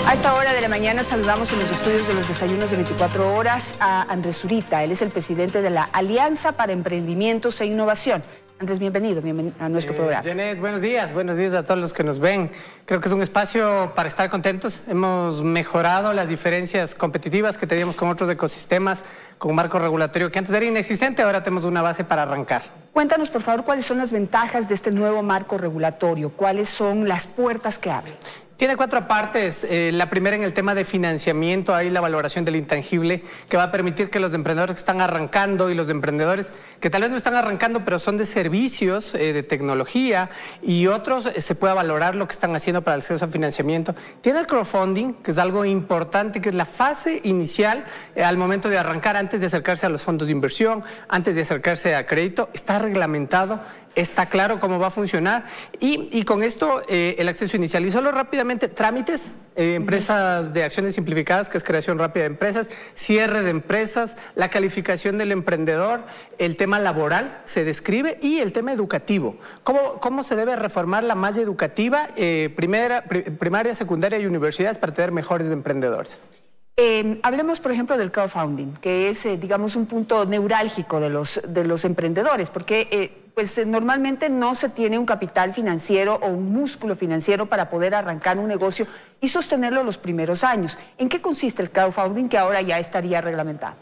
A esta hora de la mañana saludamos en los estudios de los desayunos de 24 horas a Andrés Zurita. Él es el presidente de la Alianza para Emprendimientos e Innovación. Andrés, bienvenido a nuestro programa. Janet, buenos días a todos los que nos ven. Creo que es un espacio para estar contentos. Hemos mejorado las diferencias competitivas que teníamos con otros ecosistemas, con un marco regulatorio que antes era inexistente, ahora tenemos una base para arrancar. Cuéntanos, por favor, cuáles son las ventajas de este nuevo marco regulatorio, cuáles son las puertas que abre. Tiene 4 partes. La primera en el tema de financiamiento, hay la valoración del intangible que va a permitir que los emprendedores que están arrancando y los emprendedores que tal vez no están arrancando pero son de servicios, de tecnología y otros, se pueda valorar lo que están haciendo para el acceso a financiamiento. Tiene el crowdfunding, que es algo importante, que es la fase inicial al momento de arrancar, antes de acercarse a los fondos de inversión, antes de acercarse a crédito. Está reglamentado, está claro cómo va a funcionar y con esto el acceso inicial. Y solo rápidamente, trámites, empresas de acciones simplificadas, que es creación rápida de empresas, cierre de empresas, la calificación del emprendedor, el tema laboral se describe y el tema educativo. ¿Cómo se debe reformar la malla educativa, primaria, secundaria y universidades para tener mejores emprendedores? Hablemos, por ejemplo, del crowdfunding, que es, digamos, un punto neurálgico de los emprendedores, porque pues normalmente no se tiene un capital financiero o un músculo financiero para poder arrancar un negocio y sostenerlo los primeros años. ¿En qué consiste el crowdfunding que ahora ya estaría reglamentado?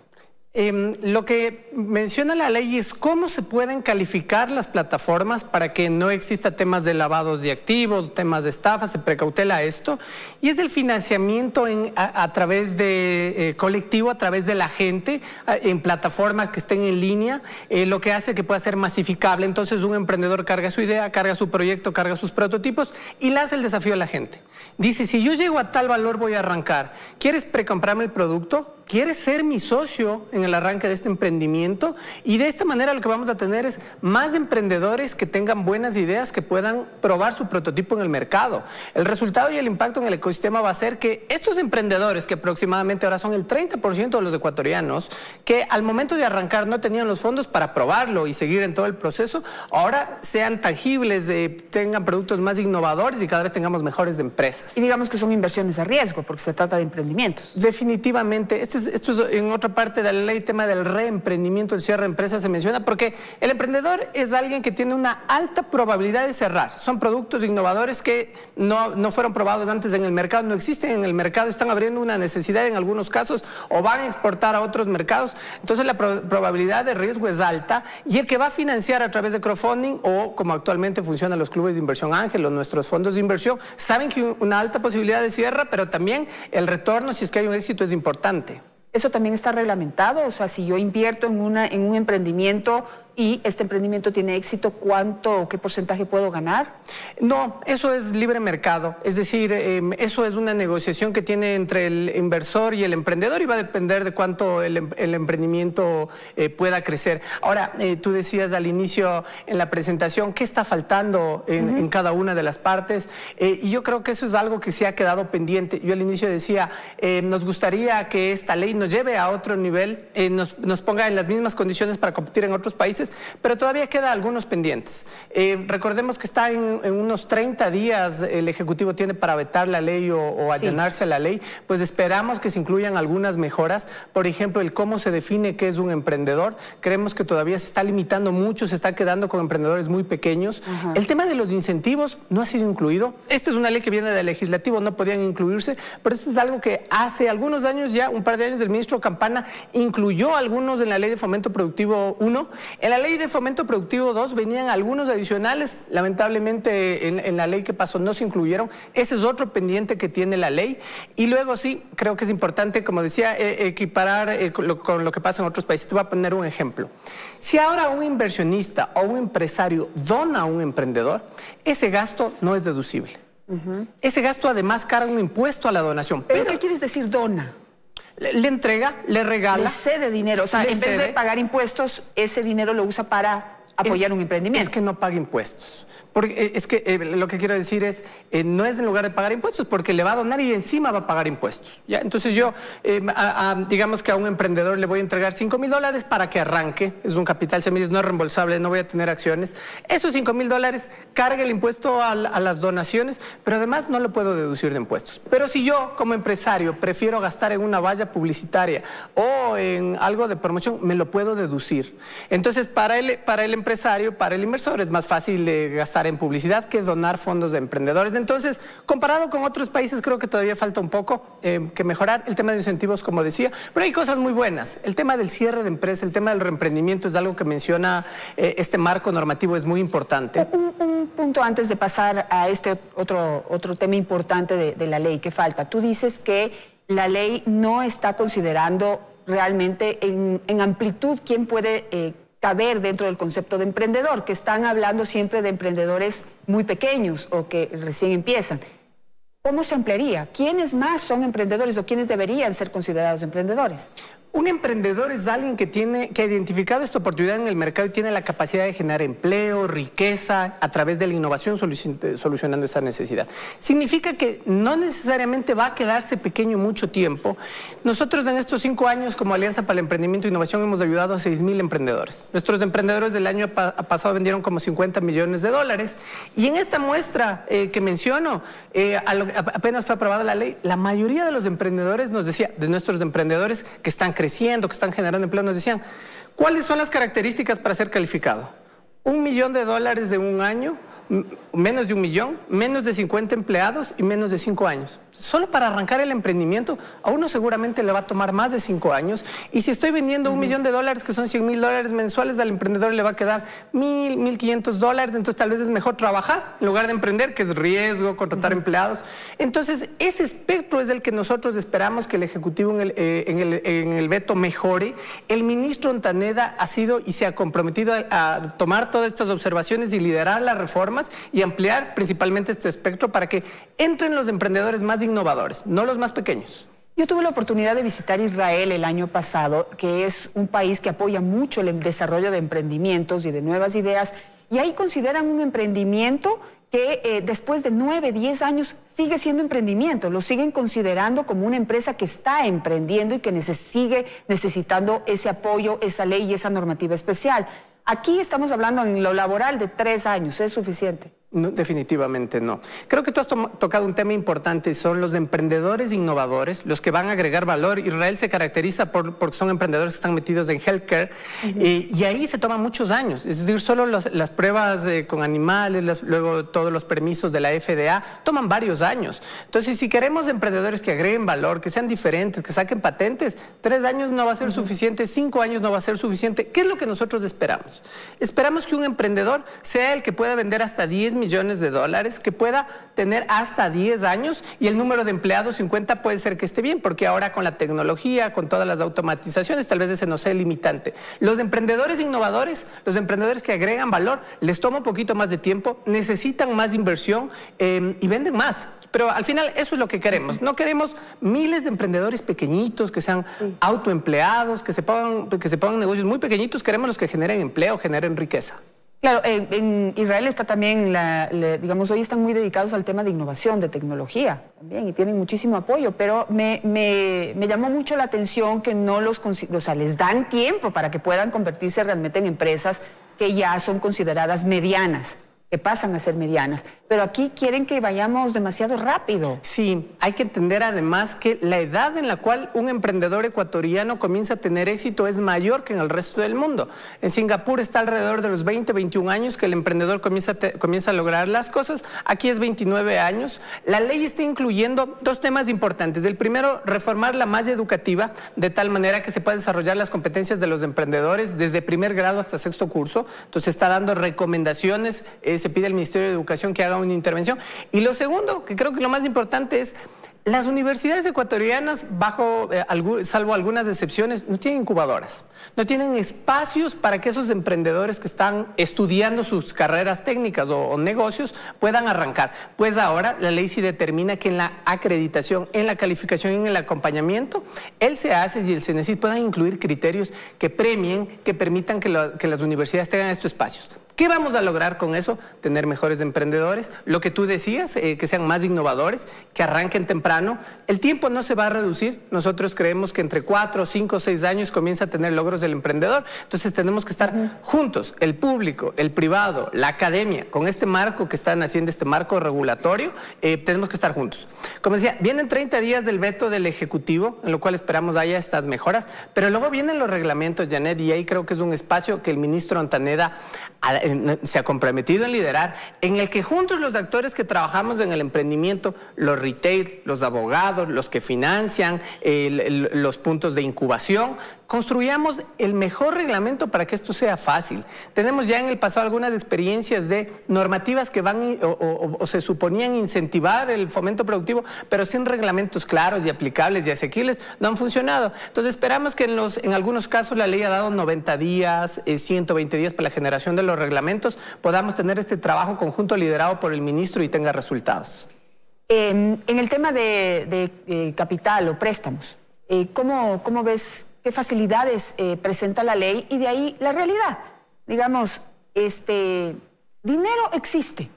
Lo que menciona la ley es cómo se pueden calificar las plataformas para que no exista temas de lavados de activos, temas de estafa, se precautela esto, y es el financiamiento a través de colectivo, a través de la gente, en plataformas que estén en línea, lo que hace que pueda ser masificable. Entonces un emprendedor carga su idea, carga su proyecto, carga sus prototipos y le hace el desafío a la gente. Dice, si yo llego a tal valor voy a arrancar, ¿quieres precomprarme el producto? ¿Quieres ser mi socio en el arranque de este emprendimiento? Y de esta manera lo que vamos a tener es más emprendedores que tengan buenas ideas, que puedan probar su prototipo en el mercado. El resultado y el impacto en el ecosistema va a ser que estos emprendedores, que aproximadamente ahora son el 30% de los ecuatorianos, que al momento de arrancar no tenían los fondos para probarlo y seguir en todo el proceso, ahora sean tangibles, tengan productos más innovadores y cada vez tengamos mejores empresas. Y digamos que son inversiones a riesgo, porque se trata de emprendimientos. Definitivamente. Esto es en otra parte de la ley, tema del reemprendimiento, el cierre de empresas se menciona, porque el emprendedor es alguien que tiene una alta probabilidad de cerrar. Son productos innovadores que no fueron probados antes en el mercado, no existen en el mercado, están abriendo una necesidad en algunos casos o van a exportar a otros mercados. Entonces la probabilidad de riesgo es alta y el que va a financiar a través de crowdfunding o como actualmente funcionan los clubes de inversión ángel o nuestros fondos de inversión, saben que una alta posibilidad de cierre, pero también el retorno, si es que hay un éxito, es importante. ¿Eso también está reglamentado? O sea, si yo invierto en un emprendimiento y este emprendimiento tiene éxito, ¿cuánto o qué porcentaje puedo ganar? No, eso es libre mercado. Es decir, eso es una negociación que tiene entre el inversor y el emprendedor y va a depender de cuánto el emprendimiento pueda crecer. Ahora, tú decías al inicio en la presentación, ¿qué está faltando en cada una de las partes? Y yo creo que eso es algo que se ha quedado pendiente. Yo al inicio decía, nos gustaría que esta ley nos lleve a otro nivel, nos ponga en las mismas condiciones para competir en otros países, pero todavía queda algunos pendientes. Recordemos que está en unos 30 días el Ejecutivo tiene para vetar la ley o allanarse a la ley, pues esperamos que se incluyan algunas mejoras. Por ejemplo, el cómo se define qué es un emprendedor. Creemos que todavía se está limitando mucho, se está quedando con emprendedores muy pequeños. El tema de los incentivos no ha sido incluido. Esta es una ley que viene del legislativo, no podían incluirse, pero esto es algo que hace algunos años ya, un par de años, el ministro Campana incluyó algunos en la Ley de Fomento Productivo 1. En la Ley de Fomento Productivo 2 venían algunos adicionales, lamentablemente en la ley que pasó no se incluyeron. Ese es otro pendiente que tiene la ley. Y luego sí, creo que es importante, como decía, equiparar con lo que pasa en otros países. Te voy a poner un ejemplo. Si ahora un inversionista o un empresario dona a un emprendedor, ese gasto no es deducible. Ese gasto además carga un impuesto a la donación. ¿Pero qué quieres decir dona? Le entrega, le regala. Le cede dinero, o sea, en vez de pagar impuestos, ese dinero lo usa para apoyar un emprendimiento. Es que no paga impuestos. Porque es que lo que quiero decir es, no es en lugar de pagar impuestos, porque le va a donar y encima va a pagar impuestos, ¿ya? Entonces yo, digamos que a un emprendedor le voy a entregar $5,000 para que arranque, es un capital semilla, no es reembolsable, no voy a tener acciones. Esos $5,000 carga el impuesto a las donaciones, pero además no lo puedo deducir de impuestos. Pero si yo, como empresario, prefiero gastar en una valla publicitaria o en algo de promoción, me lo puedo deducir. Entonces, para el empresario, para el inversor, es más fácil gastar en publicidad que donar fondos de emprendedores. Entonces, comparado con otros países, creo que todavía falta un poco que mejorar. El tema de incentivos, como decía, pero hay cosas muy buenas. El tema del cierre de empresa, el tema del reemprendimiento es algo que menciona este marco normativo, es muy importante. Un punto antes de pasar a este otro tema importante de la ley que falta. Tú dices que la ley no está considerando realmente en amplitud quién puede caber dentro del concepto de emprendedor, que están hablando siempre de emprendedores muy pequeños o que recién empiezan. ¿Cómo se ampliaría? ¿Quiénes más son emprendedores o quiénes deberían ser considerados emprendedores? Un emprendedor es alguien que ha identificado esta oportunidad en el mercado y tiene la capacidad de generar empleo, riqueza, a través de la innovación solucionando esa necesidad. Significa que no necesariamente va a quedarse pequeño mucho tiempo. Nosotros en estos 5 años como Alianza para el Emprendimiento e Innovación hemos ayudado a 6,000 emprendedores. Nuestros emprendedores del año pasado vendieron como $50 millones. Y en esta muestra que menciono, apenas fue aprobada la ley, la mayoría de los emprendedores nos decía, de nuestros emprendedores que están creciendo, que están generando empleo, nos decían, ¿cuáles son las características para ser calificado? $1 millón en un año, menos de 1 millón, menos de 50 empleados y menos de 5 años. Solo para arrancar el emprendimiento, a uno seguramente le va a tomar más de 5 años. Y si estoy vendiendo $1 millón, que son $100,000 mensuales, al emprendedor le va a quedar $1,000, $1,500. Entonces tal vez es mejor trabajar en lugar de emprender, que es riesgo, contratar empleados. Entonces ese espectro es el que nosotros esperamos que el Ejecutivo en el veto mejore. El ministro Ontaneda ha sido y se ha comprometido a tomar todas estas observaciones y liderar las reformas y ampliar principalmente este espectro para que entren los emprendedores más innovadores, no los más pequeños. Yo tuve la oportunidad de visitar Israel el año pasado, que es un país que apoya mucho el desarrollo de emprendimientos y de nuevas ideas, y ahí consideran un emprendimiento que después de 9, 10 años sigue siendo emprendimiento, lo siguen considerando como una empresa que está emprendiendo y que sigue necesitando ese apoyo, esa ley y esa normativa especial. Aquí estamos hablando en lo laboral de 3 años, ¿es suficiente? No, definitivamente no. Creo que tú has tocado un tema importante, son los emprendedores innovadores, los que van a agregar valor. Israel se caracteriza porque son emprendedores que están metidos en healthcare y ahí se toman muchos años, es decir, solo las pruebas con animales, luego todos los permisos de la FDA, toman varios años. Entonces, si queremos emprendedores que agreguen valor, que sean diferentes, que saquen patentes, 3 años no va a ser suficiente, 5 años no va a ser suficiente. ¿Qué es lo que nosotros esperamos? Esperamos que un emprendedor sea el que pueda vender hasta $10 millones, que pueda tener hasta 10 años y el número de empleados 50 puede ser que esté bien, porque ahora con la tecnología, con todas las automatizaciones, tal vez ese no sea el limitante. Los emprendedores innovadores, los emprendedores que agregan valor, les toma un poquito más de tiempo, necesitan más inversión y venden más. Pero al final eso es lo que queremos. No queremos miles de emprendedores pequeñitos que sean autoempleados, que se pongan negocios muy pequeñitos. Queremos los que generen empleo, generen riqueza. Claro, en Israel está también, digamos, hoy están muy dedicados al tema de innovación, de tecnología también, y tienen muchísimo apoyo, pero me llamó mucho la atención que no les dan tiempo para que puedan convertirse realmente en empresas que ya son consideradas medianas, que pasan a ser medianas, pero aquí quieren que vayamos demasiado rápido. Sí, hay que entender además que la edad en la cual un emprendedor ecuatoriano comienza a tener éxito es mayor que en el resto del mundo. En Singapur está alrededor de los 20, 21 años que el emprendedor comienza a lograr las cosas. Aquí es 29 años. La ley está incluyendo 2 temas importantes. El primero, reformar la malla educativa de tal manera que se puedan desarrollar las competencias de los emprendedores desde primer grado hasta 6º curso. Entonces está dando recomendaciones, se pide al Ministerio de Educación que haga una intervención. Y lo segundo, que creo que lo más importante es, las universidades ecuatorianas, salvo algunas excepciones, no tienen incubadoras, no tienen espacios para que esos emprendedores que están estudiando sus carreras técnicas o negocios puedan arrancar. Pues ahora la ley sí determina que en la acreditación, en la calificación y en el acompañamiento, el SEACES y el CENESID puedan incluir criterios que premien, que permitan que las universidades tengan estos espacios. ¿Qué vamos a lograr con eso? Tener mejores emprendedores, lo que tú decías, que sean más innovadores, que arranquen temprano. El tiempo no se va a reducir. Nosotros creemos que entre 4, 5, 6 años comienza a tener logros del emprendedor. Entonces tenemos que estar juntos, el público, el privado, la academia, con este marco que están haciendo, este marco regulatorio, tenemos que estar juntos. Como decía, vienen 30 días del veto del Ejecutivo, en lo cual esperamos haya estas mejoras, pero luego vienen los reglamentos, Janet, y ahí creo que es un espacio que el ministro Ontaneda se ha comprometido en liderar, en el que juntos los actores que trabajamos en el emprendimiento, los retail, los abogados, los que financian, los puntos de incubación, construyamos el mejor reglamento para que esto sea fácil. Tenemos ya en el pasado algunas experiencias de normativas que van o se suponían incentivar el fomento productivo, pero sin reglamentos claros y aplicables y asequibles, no han funcionado. Entonces esperamos que en algunos casos la ley ha dado 90 días, 120 días para la generación de los reglamentos, podamos tener este trabajo conjunto liderado por el ministro y tenga resultados. En el tema de capital o préstamos, ¿cómo ves? ¿Qué facilidades presenta la ley? Y de ahí la realidad. Digamos, dinero existe.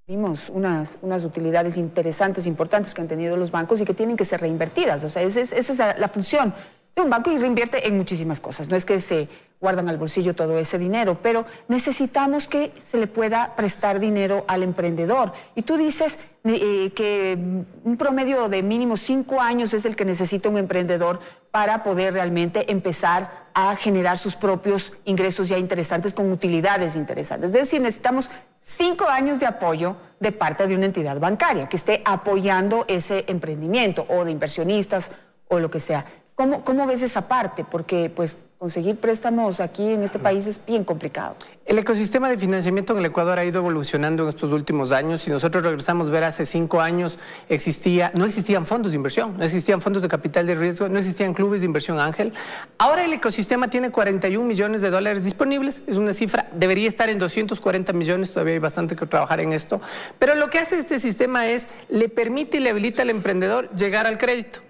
Vimos unas utilidades interesantes, importantes que han tenido los bancos y que tienen que ser reinvertidas. O sea, esa es la función de un banco y reinvierte en muchísimas cosas. No es que se guardan al bolsillo todo ese dinero, pero necesitamos que se le pueda prestar dinero al emprendedor. Y tú dices que un promedio de mínimo 5 años es el que necesita un emprendedor para poder realmente empezar a generar sus propios ingresos ya interesantes con utilidades interesantes. Es decir, necesitamos 5 años de apoyo de parte de una entidad bancaria que esté apoyando ese emprendimiento o de inversionistas o lo que sea. ¿Cómo ves esa parte? Porque pues conseguir préstamos aquí en este país es bien complicado. El ecosistema de financiamiento en el Ecuador ha ido evolucionando en estos últimos años. Si nosotros regresamos a ver hace 5 años, no existían fondos de inversión, no existían fondos de capital de riesgo, no existían clubes de inversión ángel. Ahora el ecosistema tiene 41 millones de dólares disponibles, es una cifra, debería estar en 240 millones, todavía hay bastante que trabajar en esto. Pero lo que hace este sistema es, le permite y le habilita al emprendedor llegar al crédito.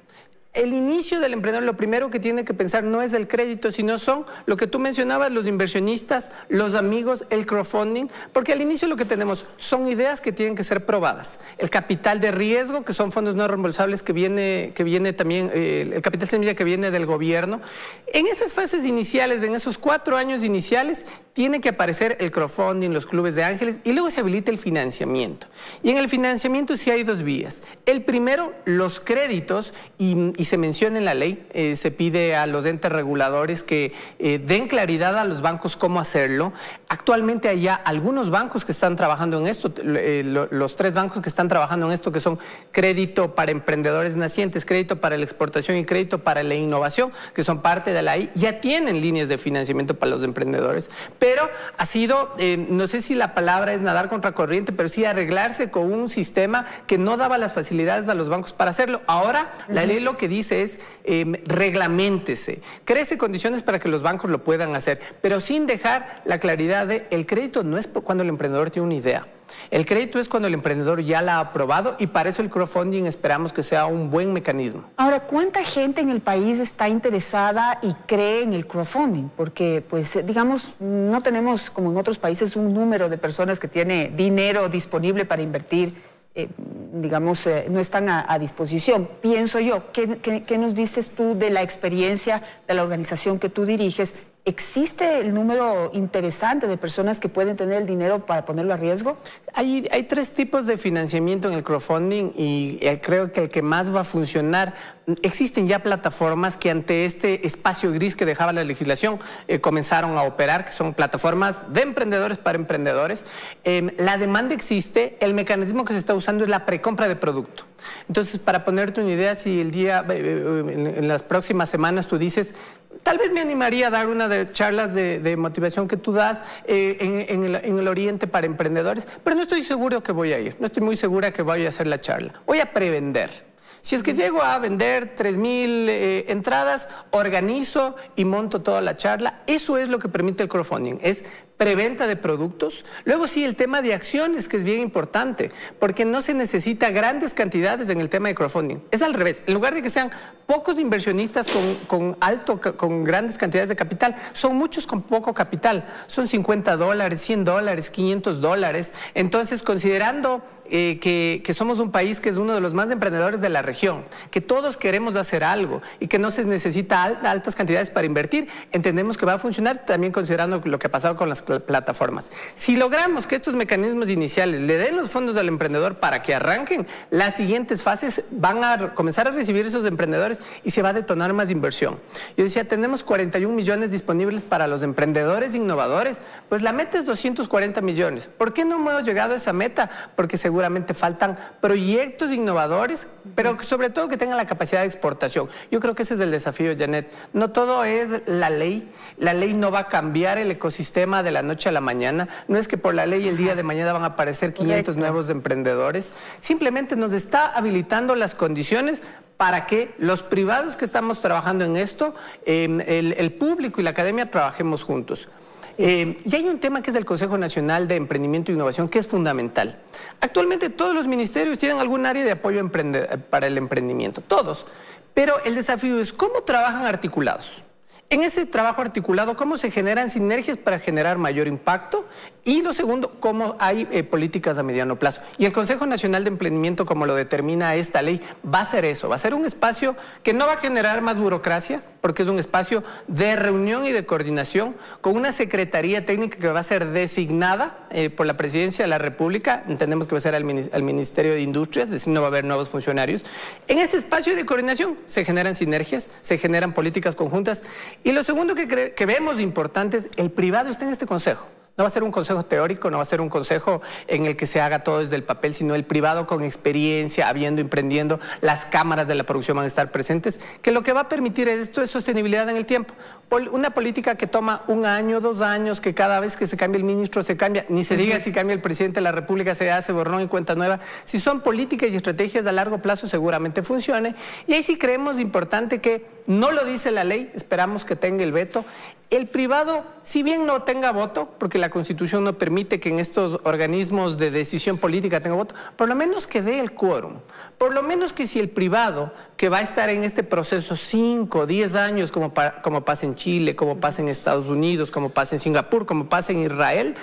El inicio del emprendedor, lo primero que tiene que pensar no es el crédito, sino son lo que tú mencionabas, los inversionistas, los amigos, el crowdfunding, porque al inicio lo que tenemos son ideas que tienen que ser probadas. El capital de riesgo, que son fondos no reembolsables, que viene también, el capital semilla que viene del gobierno. En esas fases iniciales, en esos 4 años iniciales, tiene que aparecer el crowdfunding, los clubes de ángeles, y luego se habilita el financiamiento. Y en el financiamiento sí hay 2 vías. El primero, los créditos, y se menciona en la ley, se pide a los entes reguladores que den claridad a los bancos cómo hacerlo. Actualmente hay ya algunos bancos que están trabajando en esto, los 3 bancos que están trabajando en esto, que son crédito para emprendedores nacientes, crédito para la exportación y crédito para la innovación, que son parte de la ley, ya tienen líneas de financiamiento para los emprendedores, pero ha sido, no sé si la palabra es nadar contra corriente, pero sí arreglarse con un sistema que no daba las facilidades a los bancos para hacerlo. Ahora la ley lo que dice es reglamentése, créese condiciones para que los bancos lo puedan hacer, pero sin dejar la claridad de el crédito no es cuando el emprendedor tiene una idea. El crédito es cuando el emprendedor ya la ha aprobado y para eso el crowdfunding esperamos que sea un buen mecanismo. Ahora, ¿cuánta gente en el país está interesada y cree en el crowdfunding? Porque, pues, digamos, no tenemos, como en otros países, un número de personas que tiene dinero disponible para invertir, digamos, no están a disposición. Pienso yo, ¿qué nos dices tú de la experiencia de la organización que tú diriges? ¿Existe el número interesante de personas que pueden tener el dinero para ponerlo a riesgo? Hay 3 tipos de financiamiento en el crowdfunding y creo que el que más va a funcionar, existen ya plataformas que ante este espacio gris que dejaba la legislación comenzaron a operar, que son plataformas de emprendedores para emprendedores. La demanda existe, el mecanismo que se está usando es la precompra de producto. Entonces, para ponerte una idea, si el día, en las próximas semanas tú dices, tal vez me animaría a dar una de charlas de motivación que tú das en el Oriente para emprendedores, pero no estoy seguro que voy a ir, no estoy muy segura que vaya a hacer la charla. Voy a prevender. Si es que llego a vender 3,000 entradas, organizo y monto toda la charla. Eso es lo que permite el crowdfunding, es preventa de productos. Luego sí, el tema de acciones, que es bien importante, porque no se necesita grandes cantidades en el tema de crowdfunding. Es al revés. En lugar de que sean pocos inversionistas con grandes cantidades de capital, son muchos con poco capital. Son $50, $100, $500. Entonces, considerando que somos un país que es uno de los más emprendedores de la región, que todos queremos hacer algo y que no se necesita altas cantidades para invertir, entendemos que va a funcionar, también considerando lo que ha pasado con las plataformas. Si logramos que estos mecanismos iniciales le den los fondos al emprendedor para que arranquen, las siguientes fases van a comenzar a recibir esos emprendedores y se va a detonar más inversión. Yo decía, tenemos 41 millones disponibles para los emprendedores innovadores, pues la meta es 240 millones. ¿Por qué no hemos llegado a esa meta? Porque seguramente faltan proyectos innovadores, pero sobre todo que tengan la capacidad de exportación. Yo creo que ese es el desafío, Janet. No todo es la ley no va a cambiar el ecosistema de la noche a la mañana, no es que por la ley el día de mañana van a aparecer 500 nuevos emprendedores, simplemente nos está habilitando las condiciones para que los privados que estamos trabajando en esto, el público y la academia trabajemos juntos. Y hay un tema que es el Consejo Nacional de Emprendimiento e Innovación, que es fundamental. Actualmente todos los ministerios tienen algún área de apoyo para el emprendimiento, todos. Pero el desafío es cómo trabajan articulados. En ese trabajo articulado, cómo se generan sinergias para generar mayor impacto, y lo segundo, cómo hay políticas a mediano plazo. Y el Consejo Nacional de Emprendimiento, como lo determina esta ley, va a ser eso, va a ser un espacio que no va a generar más burocracia, porque es un espacio de reunión y de coordinación con una secretaría técnica que va a ser designada por la Presidencia de la República. Entendemos que va a ser al Ministerio de Industrias, es decir, no va a haber nuevos funcionarios. En ese espacio de coordinación se generan sinergias, se generan políticas conjuntas. Y lo segundo que vemos importante es el privado está en este consejo. No va a ser un consejo teórico, no va a ser un consejo en el que se haga todo desde el papel, sino el privado con experiencia, emprendiendo, las cámaras de la producción van a estar presentes, que lo que va a permitir esto es sostenibilidad en el tiempo. Una política que toma 1 año, 2 años, que cada vez que se cambia el ministro se cambia, ni se diga si cambia el presidente de la República, se hace borrón y cuenta nueva. Si son políticas y estrategias a largo plazo, seguramente funcione. Y ahí sí creemos importante que no lo dice la ley, esperamos que tenga el veto. El privado, si bien no tenga voto, porque la Constitución no permite que en estos organismos de decisión política tenga voto, por lo menos que dé el quórum. Por lo menos que si el privado, que va a estar en este proceso 5, 10 años, como pasa en Chile, como pasa en Estados Unidos, como pasa en Singapur, como pasa en Israel,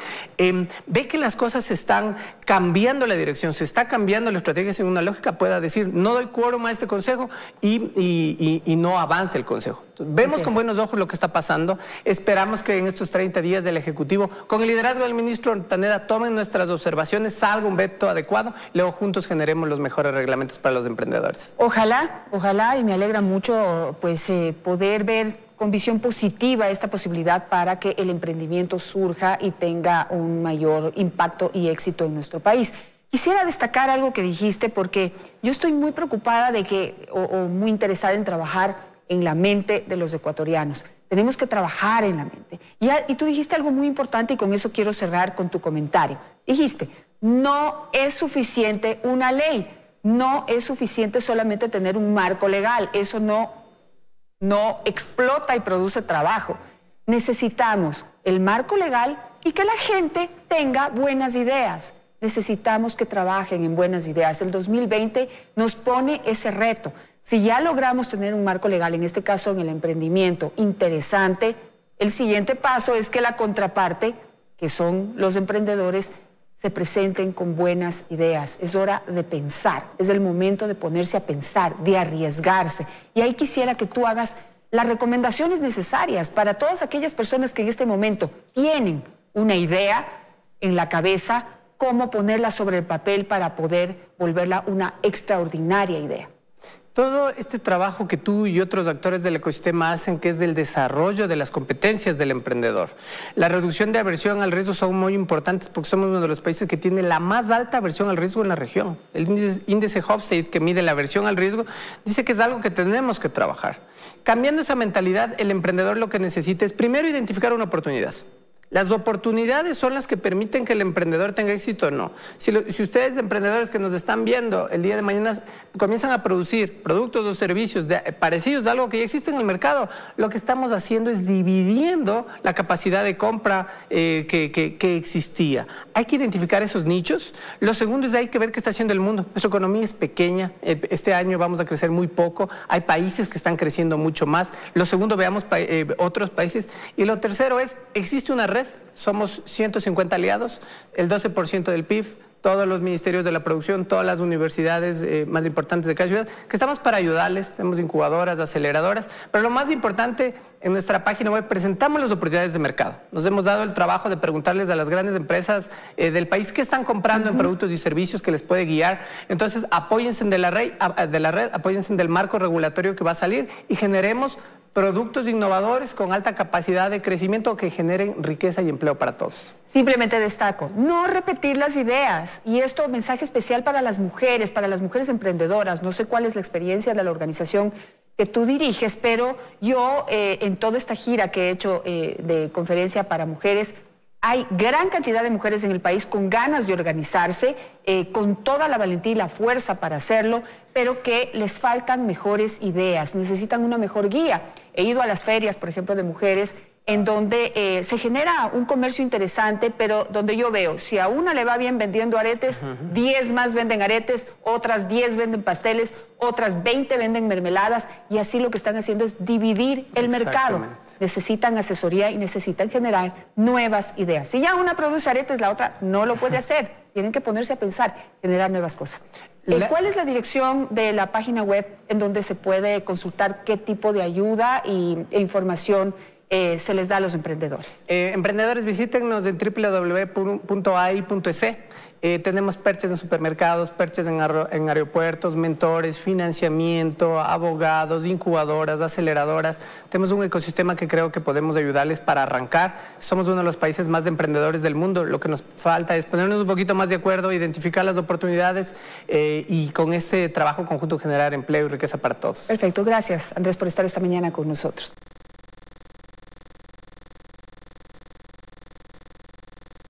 ve que las cosas se están cambiando la dirección, se está cambiando la estrategia según una lógica, pueda decir, no doy quórum a este consejo y no avance el consejo. Vemos con buenos ojos lo que está pasando. Esperamos que en estos 30 días del Ejecutivo, con el liderazgo del ministro Montaneda, tomen nuestras observaciones, salga un veto adecuado y luego juntos generemos los mejores reglamentos para los emprendedores. Ojalá, y me alegra mucho pues poder ver con visión positiva esta posibilidad para que el emprendimiento surja y tenga un mayor impacto y éxito en nuestro país. Quisiera destacar algo que dijiste, porque yo estoy muy preocupada de que, o muy interesada en trabajar en la mente de los ecuatorianos. Tenemos que trabajar en la mente. Y tú dijiste algo muy importante y con eso quiero cerrar con tu comentario. Dijiste, no es suficiente una ley, no es suficiente solamente tener un marco legal, eso no explota y produce trabajo. Necesitamos el marco legal y que la gente tenga buenas ideas. Necesitamos que trabajen en buenas ideas. El 2020 nos pone ese reto. Si ya logramos tener un marco legal, en este caso en el emprendimiento, interesante, el siguiente paso es que la contraparte, que son los emprendedores, se presenten con buenas ideas. Es hora de pensar, es el momento de ponerse a pensar, de arriesgarse. Y ahí quisiera que tú hagas las recomendaciones necesarias para todas aquellas personas que en este momento tienen una idea en la cabeza, cómo ponerla sobre el papel para poder volverla una extraordinaria idea. Todo este trabajo que tú y otros actores del ecosistema hacen, que es del desarrollo de las competencias del emprendedor. La reducción de aversión al riesgo son muy importantes porque somos uno de los países que tiene la más alta aversión al riesgo en la región. El índice Hofstede, que mide la aversión al riesgo, dice que es algo que tenemos que trabajar. Cambiando esa mentalidad, el emprendedor lo que necesita es primero identificar una oportunidad. Las oportunidades son las que permiten que el emprendedor tenga éxito o no. Si ustedes, emprendedores que nos están viendo el día de mañana, comienzan a producir productos o servicios parecidos a algo que ya existe en el mercado, lo que estamos haciendo es dividiendo la capacidad de compra que existía. Hay que identificar esos nichos. Lo segundo es hay que ver qué está haciendo el mundo. Nuestra economía es pequeña. Este año vamos a crecer muy poco. Hay países que están creciendo mucho más. Lo segundo, veamos otros países. Y lo tercero es, existe una red. Somos 150 aliados, el 12% del PIB, todos los ministerios de la producción, todas las universidades más importantes de cada ciudad, que estamos para ayudarles. Tenemos incubadoras, aceleradoras, pero lo más importante, en nuestra página web presentamos las oportunidades de mercado. Nos hemos dado el trabajo de preguntarles a las grandes empresas del país qué están comprando en productos y servicios que les puede guiar. Entonces, apóyense de la red, apóyense del marco regulatorio que va a salir y generemos productos innovadores con alta capacidad de crecimiento que generen riqueza y empleo para todos. Simplemente destaco, no repetir las ideas. Y esto, mensaje especial para las mujeres emprendedoras. No sé cuál es la experiencia de la organización que tú diriges, pero yo en toda esta gira que he hecho de conferencia para mujeres, hay gran cantidad de mujeres en el país con ganas de organizarse, con toda la valentía y la fuerza para hacerlo, pero que les faltan mejores ideas, necesitan una mejor guía. He ido a las ferias, por ejemplo, de mujeres, en donde se genera un comercio interesante, pero donde yo veo, si a una le va bien vendiendo aretes, 10 más venden aretes, otras 10 venden pasteles, otras 20 venden mermeladas, y así lo que están haciendo es dividir el mercado. Necesitan asesoría y necesitan generar nuevas ideas. Si ya una produce aretes, la otra no lo puede hacer. Tienen que ponerse a pensar, generar nuevas cosas. ¿Cuál es la dirección de la página web en donde se puede consultar qué tipo de ayuda e información se les da a los emprendedores? Emprendedores, visítennos en www.ai.es. Tenemos perches en supermercados, perches en aeropuertos, mentores, financiamiento, abogados, incubadoras, aceleradoras. Tenemos un ecosistema que creo que podemos ayudarles para arrancar. Somos uno de los países más emprendedores del mundo. Lo que nos falta es ponernos un poquito más de acuerdo, identificar las oportunidades y con este trabajo conjunto generar empleo y riqueza para todos. Perfecto. Gracias, Andrés, por estar esta mañana con nosotros.